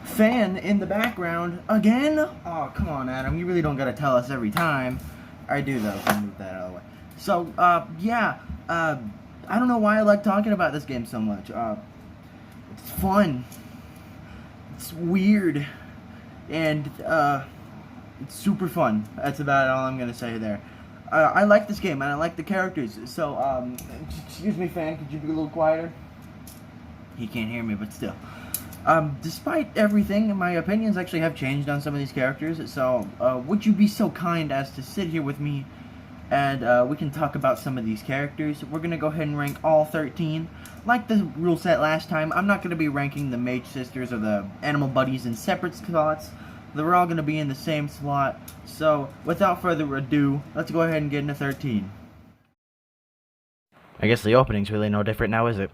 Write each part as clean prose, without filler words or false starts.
fan in the background again. Oh, come on, Adam. You really don't gotta tell us every time. I do, though. I'll move that out of the way. So, yeah. I don't know why I like talking about this game so much. It's fun. It's weird. And, it's super fun. That's about all I'm gonna say there. I like this game, and I like the characters. So, excuse me, fan. Could you be a little quieter? He can't hear me, but still. Despite everything, my opinions actually have changed on some of these characters, so would you be so kind as to sit here with me and we can talk about some of these characters. We're going to go ahead and rank all 13. Like the rule set last time, I'm not going to be ranking the Mage Sisters or the Animal Buddies in separate slots. They're all going to be in the same slot, so without further ado, let's go ahead and get into 13. I guess the opening's really no different now, is it?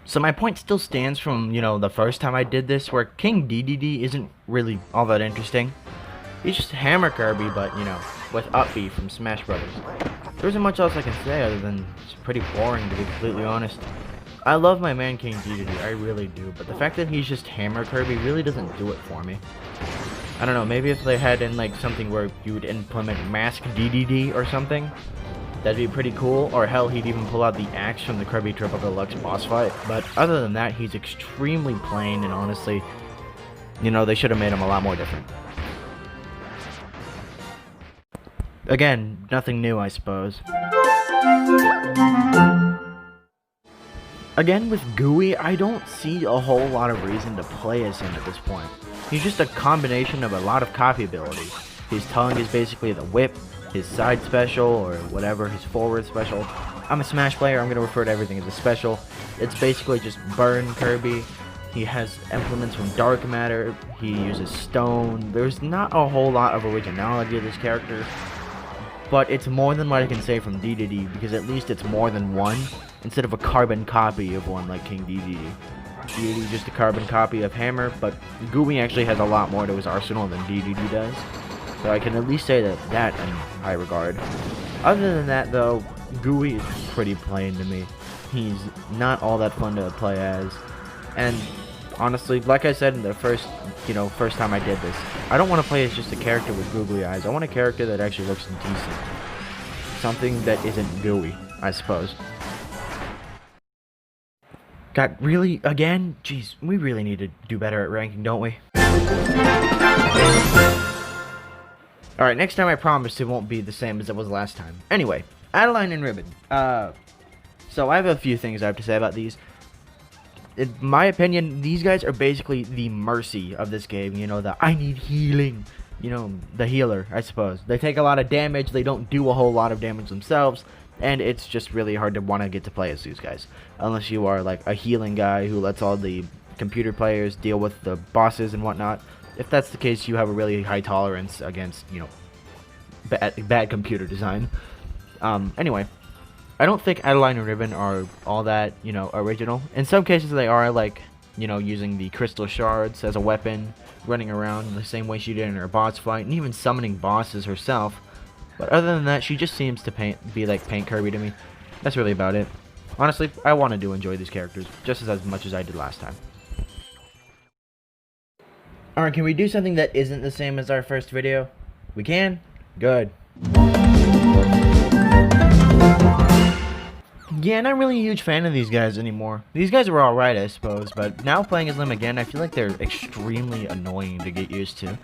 So my point still stands from, the first time I did this, where King DDD isn't really all that interesting. He's just Hammer Kirby, but, with Up B from Smash Brothers. There isn't much else I can say other than it's pretty boring, to be completely honest. I love my man King DDD, I really do, but the fact that he's just Hammer Kirby really doesn't do it for me. I don't know, maybe if they had in, something where you would implement Mask DDD or something, that'd be pretty cool, or hell, he'd even pull out the axe from the Kirby Triple Deluxe boss fight. But other than that, he's extremely plain, and honestly, they should have made him a lot more different. Again, nothing new, I suppose. Again, with Gooey, I don't see a whole lot of reason to play as him at this point. He's just a combination of a lot of copy abilities. His tongue is basically the whip, his side special, or whatever, his forward special. I'm a Smash player, I'm going to refer to everything as a special. It's basically just Burn Kirby. He has implements from Dark Matter, he uses Stone. There's not a whole lot of originality of this character, but it's more than what I can say from DDD, because at least it's more than one, instead of a carbon copy of one like King DDD. DDD is just a carbon copy of Hammer, but Gooey actually has a lot more to his arsenal than DDD does. So I can at least say that in high regard. Other than that, though, Gooey is pretty plain to me. He's not all that fun to play as. And honestly, like I said in the first time I did this, I don't want to play as just a character with googly eyes. I want a character that actually looks decent. Something that isn't gooey, I suppose. God, really? Again? Jeez, we really need to do better at ranking, don't we? Alright, next time I promise it won't be the same as it was last time. Anyway, Adeline and Ribbon. So I have a few things I have to say about these. In my opinion, these guys are basically the Mercy of this game. The I need healing. The healer, I suppose. They take a lot of damage, they don't do a whole lot of damage themselves, and it's just really hard to want to get to play as these guys. Unless you are like a healing guy who lets all the computer players deal with the bosses and whatnot. If that's the case, you have a really high tolerance against, bad computer design. Anyway, I don't think Adeline and Ribbon are all that, original. In some cases they are, like, using the crystal shards as a weapon, running around the same way she did in her boss fight, and even summoning bosses herself. But other than that, she just seems to be like Paint Kirby to me. That's really about it. Honestly, I wanted to enjoy these characters just as much as I did last time. Alright, can we do something that isn't the same as our first video? We can? Good. Yeah, not really a huge fan of these guys anymore. These guys were alright, I suppose, but now playing as them again, I feel like they're extremely annoying to get used to.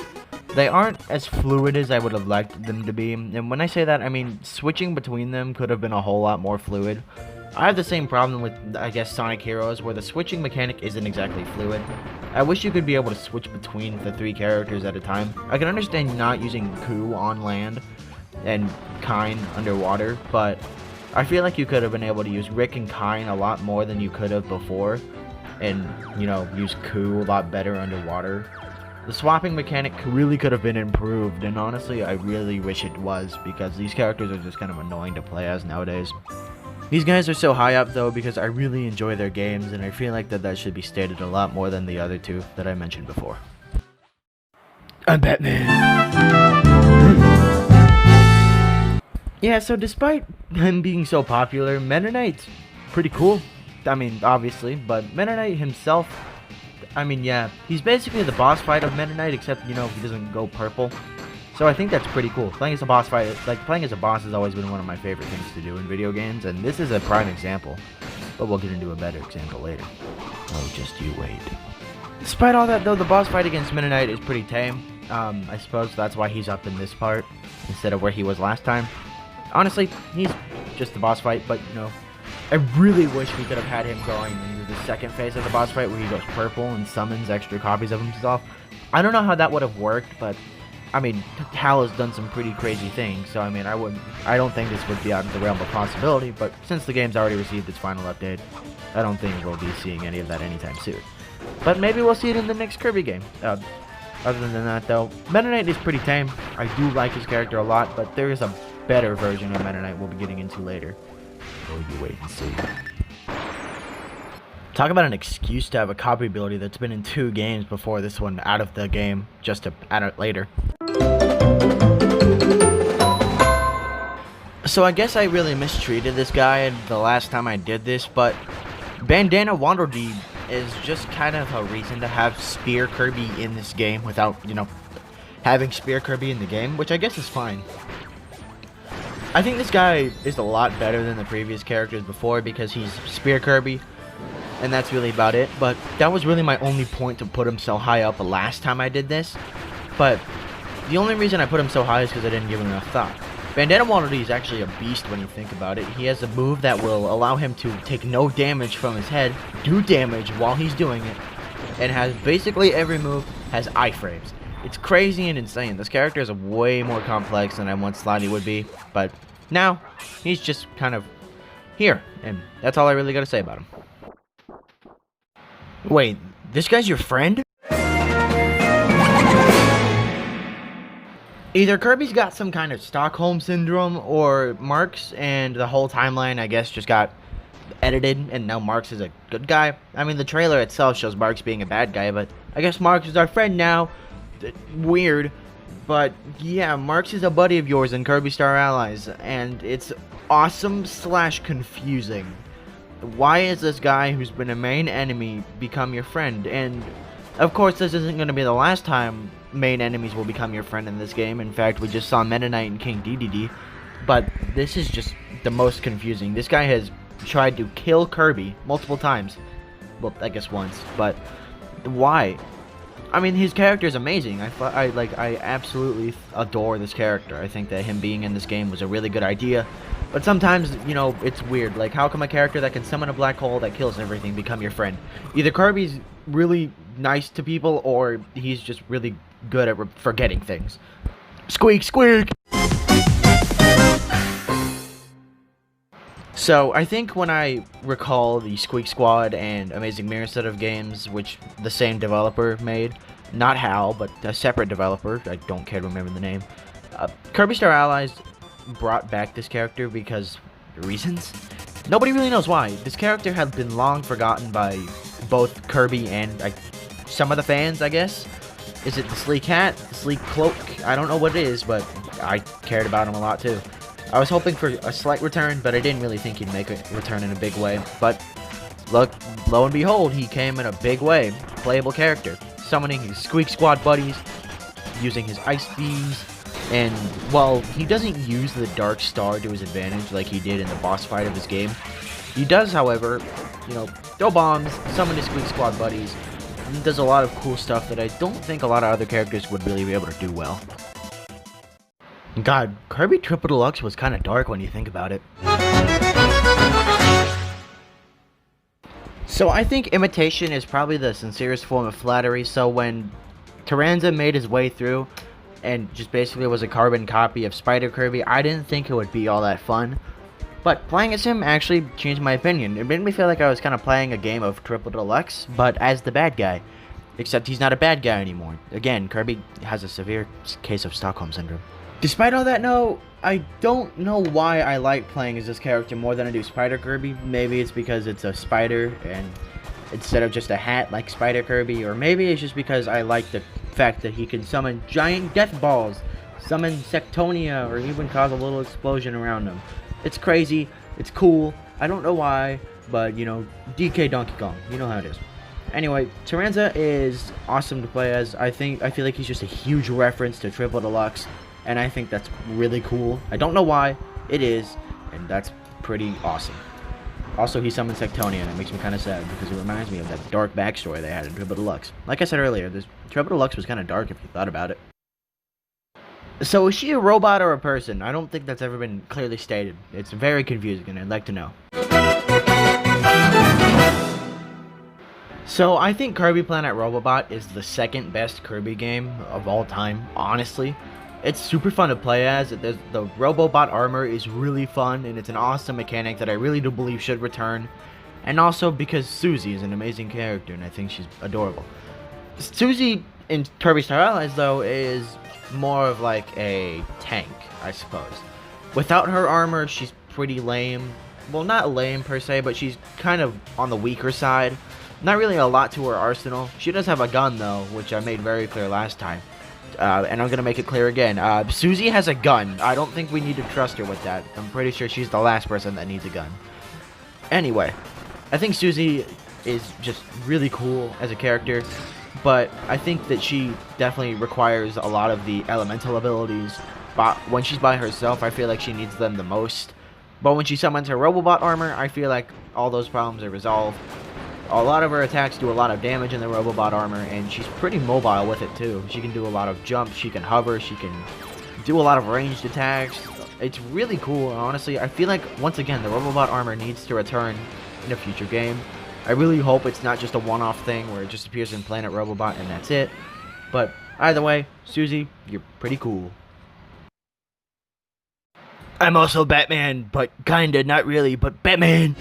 They aren't as fluid as I would have liked them to be, and when I say that, I mean switching between them could have been a whole lot more fluid. I have the same problem with, I guess, Sonic Heroes, where the switching mechanic isn't exactly fluid. I wish you could be able to switch between the 3 characters at a time. I can understand not using Ku on land and Kine underwater, but I feel like you could have been able to use Rick and Kine a lot more than you could have before, and, use Ku a lot better underwater. The swapping mechanic really could have been improved, and honestly, I really wish it was, because these characters are just kind of annoying to play as nowadays. These guys are so high up, though, because I really enjoy their games, and I feel like that should be stated a lot more than the other 2 that I mentioned before. I'm Batman! Yeah, so despite him being so popular, Meta Knight's pretty cool. I mean, obviously, but Meta Knight himself, I mean, yeah, he's basically the boss fight of Meta Knight, except, you know, he doesn't go purple. So I think that's pretty cool. Playing as a boss fight, like, playing as a boss has always been one of my favorite things to do in video games, and this is a prime example. But we'll get into a better example later. Oh, just you wait. Despite all that, though, the boss fight against Meta Knight is pretty tame. I suppose that's why he's up in this part, instead of where he was last time. Honestly, he's just the boss fight, but, you know, I really wish we could have had him going into the second phase of the boss fight where he goes purple and summons extra copies of himself. I don't know how that would have worked, but I mean, Hal has done some pretty crazy things, so I mean, I don't think this would be out of the realm of possibility, but since the game's already received its final update, I don't think we'll be seeing any of that anytime soon. But maybe we'll see it in the next Kirby game. Other than that, though, Meta Knight is pretty tame. I do like his character a lot, but there is a better version of Meta Knight we'll be getting into later. Oh, you wait and see. Talk about an excuse to have a copy ability that's been in 2 games before this one out of the game, just to add it later. So I guess I really mistreated this guy the last time I did this, but Bandana Wanderdeed is just kind of a reason to have Spear Kirby in this game without, you know, having Spear Kirby in the game, which I guess is fine. I think this guy is a lot better than the previous characters before because he's Spear Kirby, and that's really about it. But that was really my only point to put him so high up the last time I did this. But the only reason I put him so high is because I didn't give him enough thought. Bandana Wanderdeed is actually a beast when you think about it. He has a move that will allow him to take no damage from his head, do damage while he's doing it, and has basically every move has iframes. It's crazy and insane. This character is way more complex than I once thought he would be, but now he's just kind of here, and that's all I really gotta say about him. Wait, this guy's your friend? Either Kirby's got some kind of Stockholm Syndrome, or Marks and the whole timeline, I guess, just got edited, and now Marks is a good guy. I mean, the trailer itself shows Marks being a bad guy, but I guess Marks is our friend now. Weird, but yeah, Marks is a buddy of yours in Kirby Star Allies, and it's awesome / confusing. Why is this guy who's been a main enemy become your friend? And of course, this isn't going to be the last time main enemies will become your friend in this game. In fact, we just saw Meta Knight and King DDD, but this is just the most confusing. This guy has tried to kill Kirby multiple times. Well, I guess once, but why? I mean, his character is amazing. I absolutely adore this character. I think that him being in this game was a really good idea. But sometimes, you know, it's weird. Like, how come a character that can summon a black hole that kills everything become your friend? Either Kirby's really nice to people, or he's just really good at forgetting things. Squeak, squeak! So, I think when I recall the Squeak Squad and Amazing Mirror set of games, which the same developer made, not Hal, but a separate developer, I don't care to remember the name, Kirby Star Allies brought back this character because reasons? Nobody really knows why. This character had been long forgotten by both Kirby and some of the fans, I guess. Is it the sleek hat, the sleek cloak? I don't know what it is, but I cared about him a lot too. I was hoping for a slight return, but I didn't really think he'd make a return in a big way. But look, lo and behold, he came in a big way. Playable character, summoning his Squeak Squad buddies, using his ice beams, and while he doesn't use the Dark Star to his advantage like he did in the boss fight of his game, he does, however, you know, throw bombs, summon his Squeak Squad buddies, and does a lot of cool stuff that I don't think a lot of other characters would really be able to do well. God, Kirby Triple Deluxe was kind of dark when you think about it. So I think imitation is probably the sincerest form of flattery, so when Taranza made his way through and just basically was a carbon copy of Spider Kirby, I didn't think it would be all that fun. But playing as him actually changed my opinion. It made me feel like I was kind of playing a game of Triple Deluxe, but as the bad guy. Except he's not a bad guy anymore. Again, Kirby has a severe case of Stockholm Syndrome. Despite all that, no, I don't know why I like playing as this character more than I do Spider Kirby. Maybe it's because it's a spider and instead of just a hat like Spider Kirby, or maybe it's just because I like the fact that he can summon giant death balls, summon Sectonia, or even cause a little explosion around them. It's crazy, it's cool, I don't know why, but you know, DK Donkey Kong, you know how it is. Anyway, Taranza is awesome to play as. I feel like he's just a huge reference to Triple Deluxe, and I think that's really cool. I don't know why, it is, and that's pretty awesome. Also, he summons Tectonian, and it makes me kind of sad because it reminds me of that dark backstory they had in Triple Deluxe. Like I said earlier, this Triple Deluxe was kind of dark if you thought about it. So, is she a robot or a person? I don't think that's ever been clearly stated. It's very confusing, and I'd like to know. So, I think Kirby Planet Robobot is the second best Kirby game of all time, honestly. It's super fun to play as. The Robobot armor is really fun, and it's an awesome mechanic that I really do believe should return. And also because Susie is an amazing character, and I think she's adorable. Susie in Kirby Star Allies, though, is more of like a tank, I suppose. Without her armor, she's pretty lame. Well, not lame per se, but she's kind of on the weaker side. Not really a lot to her arsenal. She does have a gun, though, which I made very clear last time. And I'm going to make it clear again. Susie has a gun. I don't think we need to trust her with that. I'm pretty sure she's the last person that needs a gun. Anyway, I think Susie is just really cool as a character. But I think that she definitely requires a lot of the elemental abilities. But when she's by herself, I feel like she needs them the most. But when she summons her Robobot armor, I feel like all those problems are resolved. A lot of her attacks do a lot of damage in the Robobot armor, and she's pretty mobile with it too. She can do a lot of jumps, she can hover, she can do a lot of ranged attacks. It's really cool, and honestly, I feel like, once again, the Robobot armor needs to return in a future game. I really hope it's not just a one-off thing where it just appears in Planet Robobot and that's it. But either way, Susie, you're pretty cool. I'm also Batman, but kinda, not really, but Batman!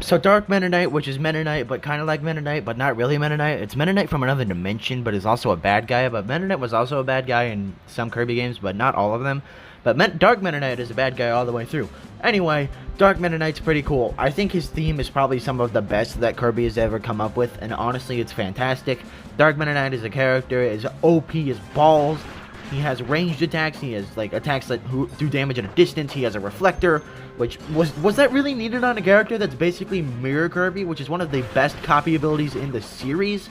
So Dark Meta Knight, which is Meta Knight, but kind of like Meta Knight, but not really Meta Knight. It's Meta Knight from another dimension, but is also a bad guy. But Meta Knight was also a bad guy in some Kirby games, but not all of them. But Dark Meta Knight is a bad guy all the way through. Anyway, Dark Meta Knight's pretty cool. I think his theme is probably some of the best that Kirby has ever come up with, and honestly, it's fantastic. Dark Meta Knight as a character is OP as balls. He has ranged attacks. He has like attacks that do damage at a distance. He has a reflector, which was that really needed on a character that's basically Mirror Kirby, which is one of the best copy abilities in the series.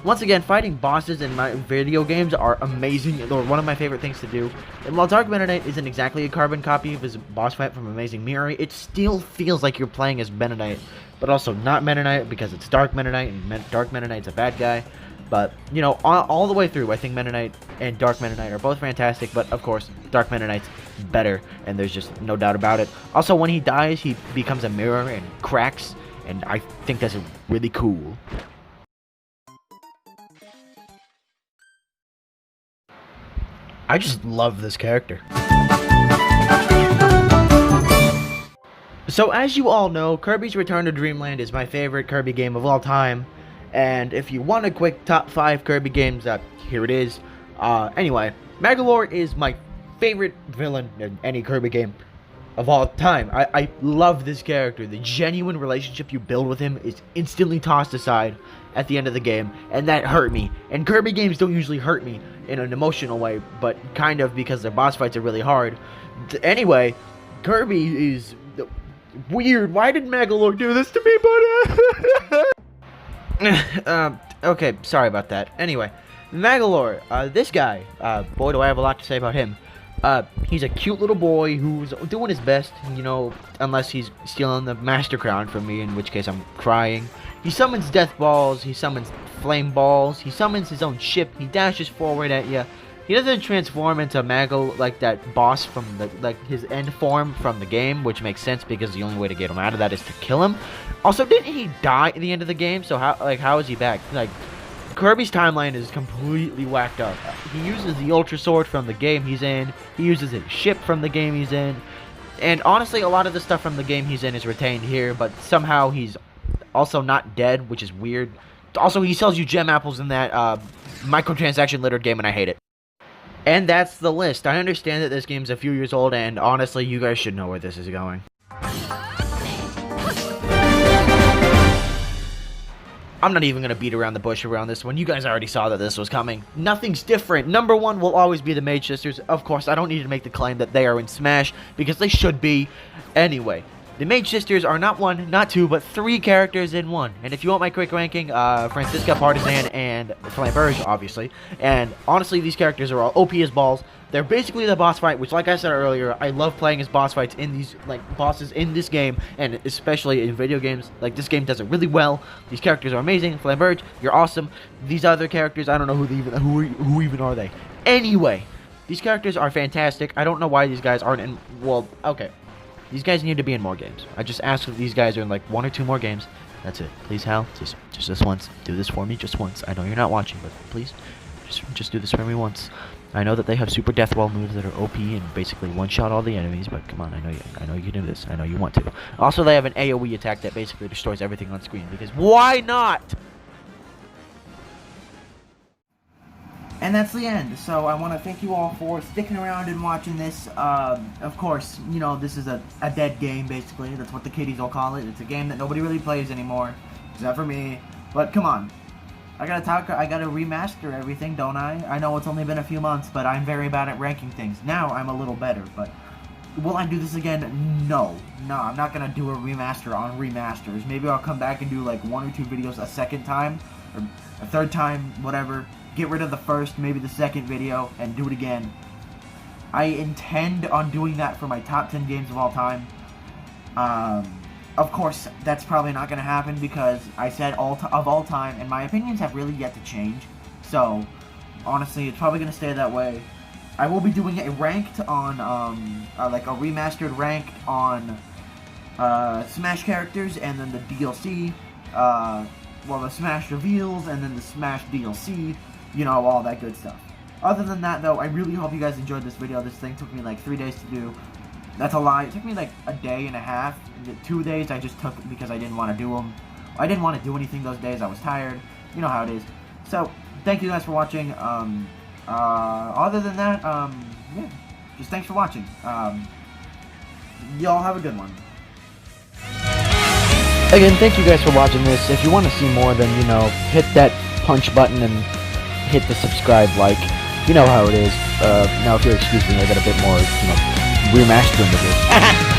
Once again, fighting bosses in my video games are amazing. They're one of my favorite things to do. And while Dark Meta Knight isn't exactly a carbon copy of his boss fight from Amazing Mirror, it still feels like you're playing as Meta Knight, but also not Meta Knight because it's Dark Meta Knight, and Dark Meta Knight's a bad guy. But, you know, all the way through, I think Meta Knight and Dark Meta Knight are both fantastic, but of course, Dark Meta Knight's better, and there's just no doubt about it. Also, when he dies, he becomes a mirror and cracks, and I think that's really cool. I just love this character. So, as you all know, Kirby's Return to Dreamland is my favorite Kirby game of all time. And if you want a quick top 5 Kirby games, here it is. Anyway, Magolor is my favorite villain in any Kirby game of all time. I love this character. The genuine relationship you build with him is instantly tossed aside at the end of the game, and that hurt me. And Kirby games don't usually hurt me in an emotional way, but kind of because their boss fights are really hard. Anyway, Kirby is weird. Why did Magolor do this to me, buddy? Okay, sorry about that. Anyway, Magolor, this guy, boy do I have a lot to say about him. He's a cute little boy who's doing his best, you know, unless he's stealing the Master Crown from me, in which case I'm crying. He summons Death Balls, he summons Flame Balls, he summons his own ship, he dashes forward at you. He doesn't transform into Magol like that boss from his end form from the game, which makes sense because the only way to get him out of that is to kill him. Also, didn't he die at the end of the game? So how is he back? Like, Kirby's timeline is completely whacked up. He uses the Ultra Sword from the game he's in. He uses his ship from the game he's in. And honestly, a lot of the stuff from the game he's in is retained here, but somehow he's also not dead, which is weird. Also, he sells you gem apples in that microtransaction-littered game, and I hate it. And that's the list. I understand that this game's a few years old, and honestly, you guys should know where this is going. I'm not even going to beat around the bush around this one. You guys already saw that this was coming. Nothing's different. Number one will always be the Mage Sisters. Of course, I don't need to make the claim that they are in Smash, because they should be. Anyway, the Mage Sisters are not one, not two, but three characters in one. And if you want my quick ranking, Francisca, Partisan, and Flamberge, obviously. And honestly, these characters are all OP as balls. They're basically the boss fight, which, like I said earlier, I love playing as boss fights in these, like, bosses in this game, and especially in video games. Like, this game does it really well. These characters are amazing. Flamberge, you're awesome. These other characters, I don't know who even are they. Anyway, these characters are fantastic. I don't know why these guys aren't in, well, okay. These guys need to be in more games. I just asked if these guys are in, like, 1 or 2 more games. That's it. Please, Hal, just this once. Do this for me just once. I know you're not watching, but please, just do this for me once. I know that they have super death wall moves that are OP and basically one-shot all the enemies, but come on, I know you can do this. I know you want to. Also, they have an AoE attack that basically destroys everything on screen, because why not? And that's the end. So I want to thank you all for sticking around and watching this. Of course, you know, this is a dead game, basically. That's what the kiddies will call it. It's a game that nobody really plays anymore, except for me. But come on. I gotta remaster everything, don't I? I know it's only been a few months, but I'm very bad at ranking things. Now I'm a little better, but will I do this again? No, I'm not gonna do a remaster on remasters. Maybe I'll come back and do like 1 or 2 videos a second time, or a third time, whatever. Get rid of the first, maybe the second video, and do it again. I intend on doing that for my top 10 games of all time. Of course, that's probably not going to happen because I said of all time, and my opinions have really yet to change. So, honestly, it's probably going to stay that way. I will be doing a ranked on, like a remastered ranked on Smash characters, and then the DLC, well, the Smash reveals, and then the Smash DLC, you know, all that good stuff. Other than that, though, I really hope you guys enjoyed this video. This thing took me like 3 days to do. That's a lie. It took me like a day and a half. 2 days I just took because I didn't want to do them. I didn't want to do anything those days. I was tired. You know how it is. So, thank you guys for watching. Other than that, yeah, just thanks for watching. Y'all have a good one. Again, thank you guys for watching this. If you want to see more, then, you know, hit that punch button and hit the subscribe like. You know how it is. Now, if you'll excuse me, I got a bit more, you know, remastering of this.